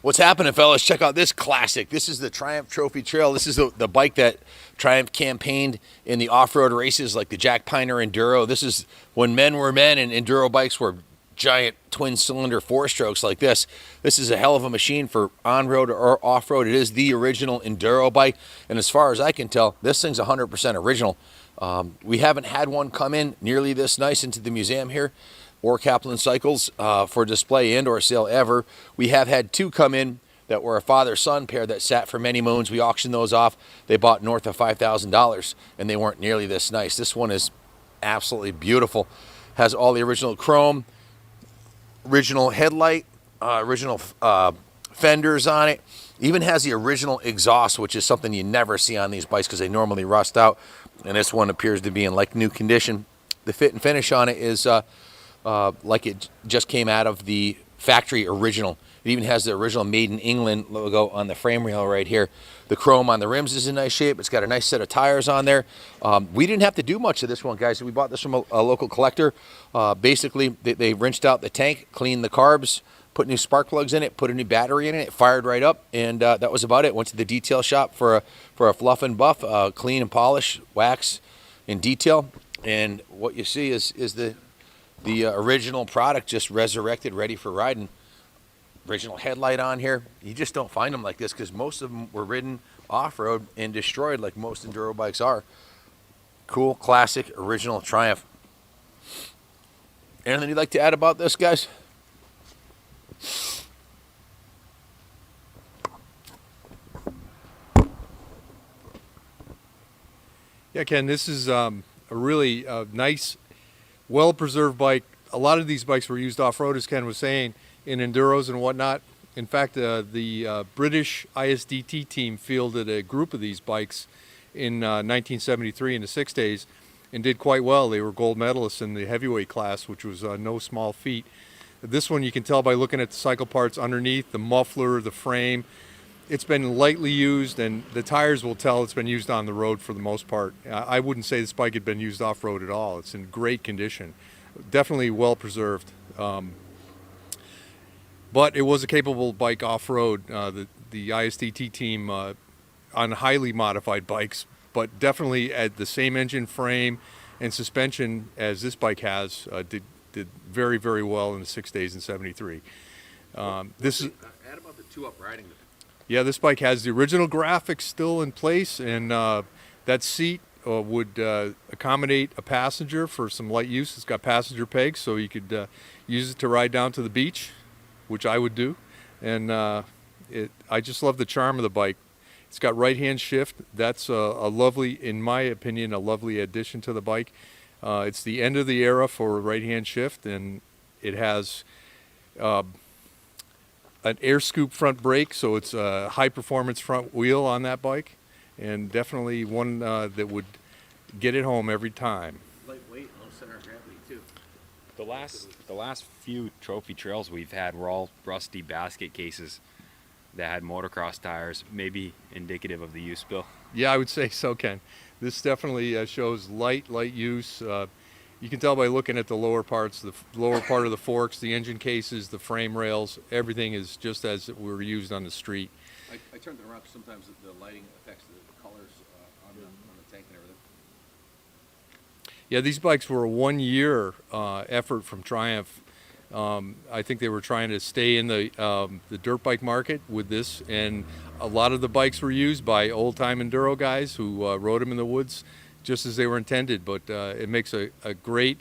What's happening, fellas? Check out this classic. This is the Triumph Trophy Trail. This is the bike that Triumph campaigned in the off-road races like the Jack Piner Enduro. This is when men were men and Enduro bikes were giant twin-cylinder four-strokes like this. This is a hell of a machine for on-road or off-road. It is the original Enduro bike, and as far as I can tell, this thing's 100% original. We haven't had one come in nearly this nice into the museum here or Kaplan Cycles for display and or sale ever. We have had two come in that were a father-son pair that sat for many moons. We auctioned those off. They bought north of $5,000, and they weren't nearly this nice. This one is absolutely beautiful. Has all the original chrome, original headlight, original fenders on it. Even has the original exhaust, which is something you never see on these bikes because they normally rust out. And this one appears to be in like new condition. The fit and finish on it is like it just came out of the factory original. It even has the original Made in England logo on the frame rail right here. The chrome on the rims is in nice shape. It's got a nice set of tires on there. We didn't have to do much of this one, guys. We bought this from a local collector. Basically, they rinsed out the tank, cleaned the carbs, put new spark plugs in it, put a new battery in it. It fired right up, and that was about it. Went to the detail shop for a fluff and buff, clean and polish, wax, and detail. And what you see is the original product just resurrected, ready for riding. Original headlight on here. You just don't find them like this because most of them were ridden off-road and destroyed like most enduro bikes are. Cool, classic, original Triumph. Anything you'd like to add about this, guys? Yeah, Ken, this is a really nice, well-preserved bike. A lot of these bikes were used off-road, as Ken was saying, in enduros and whatnot. In fact, the British ISDT team fielded a group of these bikes in 1973 in the 6 days and did quite well. They were gold medalists in the heavyweight class, which was no small feat. This one you can tell by looking at the cycle parts underneath, the muffler, the frame. It's been lightly used, and the tires will tell it's been used on the road for the most part. I wouldn't say this bike had been used off-road at all. It's in great condition. Definitely well preserved. But it was a capable bike off-road. The ISDT team on highly modified bikes, but definitely at the same engine frame and suspension as this bike has, did very, very well in the 6 days in 73. This is add about the two-up riding. Yeah, this bike has the original graphics still in place, and that seat would accommodate a passenger for some light use. It's got passenger pegs, so you could use it to ride down to the beach, which I would do. And I just love the charm of the bike. It's got right-hand shift. That's a lovely, in my opinion, a lovely addition to the bike. It's the end of the era for right-hand shift, and it has an air scoop front brake, so it's a high-performance front wheel on that bike, and definitely one that would get it home every time. Lightweight, low center of gravity too. The last few trophy trails we've had were all rusty basket cases that had motocross tires, maybe indicative of the use, Bill. Yeah, I would say so, Ken. This definitely shows light use. You can tell by looking at the lower parts, the lower part of the forks, the engine cases, the frame rails, everything is just as it were used on the street. I turned it around because sometimes the lighting affects the colors on the tank and everything. Yeah, these bikes were a 1 year effort from Triumph. I think they were trying to stay in the dirt bike market with this, and a lot of the bikes were used by old-time enduro guys who rode them in the woods just as they were intended, but it makes a great,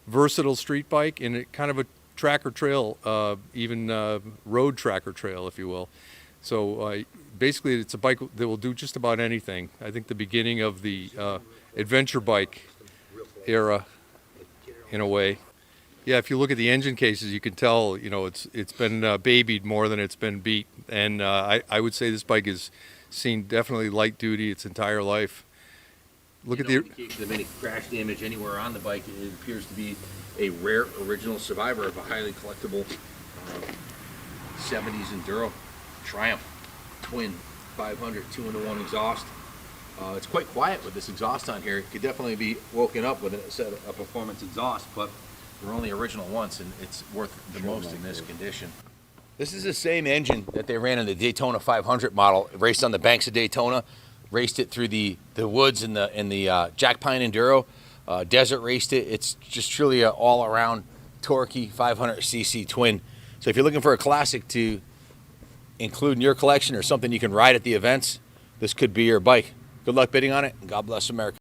versatile street bike and it kind of a tracker trail, even road tracker trail, if you will. So basically it's a bike that will do just about anything. I think the beginning of the adventure bike era, in a way. Yeah, if you look at the engine cases, you can tell, it's been babied more than it's been beat. And I would say this bike has seen definitely light duty its entire life. Look at the indication of any crash damage anywhere on the bike. It appears to be a rare original survivor of a highly collectible 70s enduro Triumph twin 500 2-in-1 exhaust. It's quite quiet with this exhaust on here. It could definitely be woken up with a set of performance exhaust, but they're only original once, and it's worth the most in this condition. This is the same engine that they ran in the Daytona 500 model. It raced on the banks of Daytona, raced it through the woods in the Jack Pine Enduro. Desert raced it. It's just truly an all-around torquey 500cc twin. So if you're looking for a classic to include in your collection or something you can ride at the events, this could be your bike. Good luck bidding on it, and God bless America.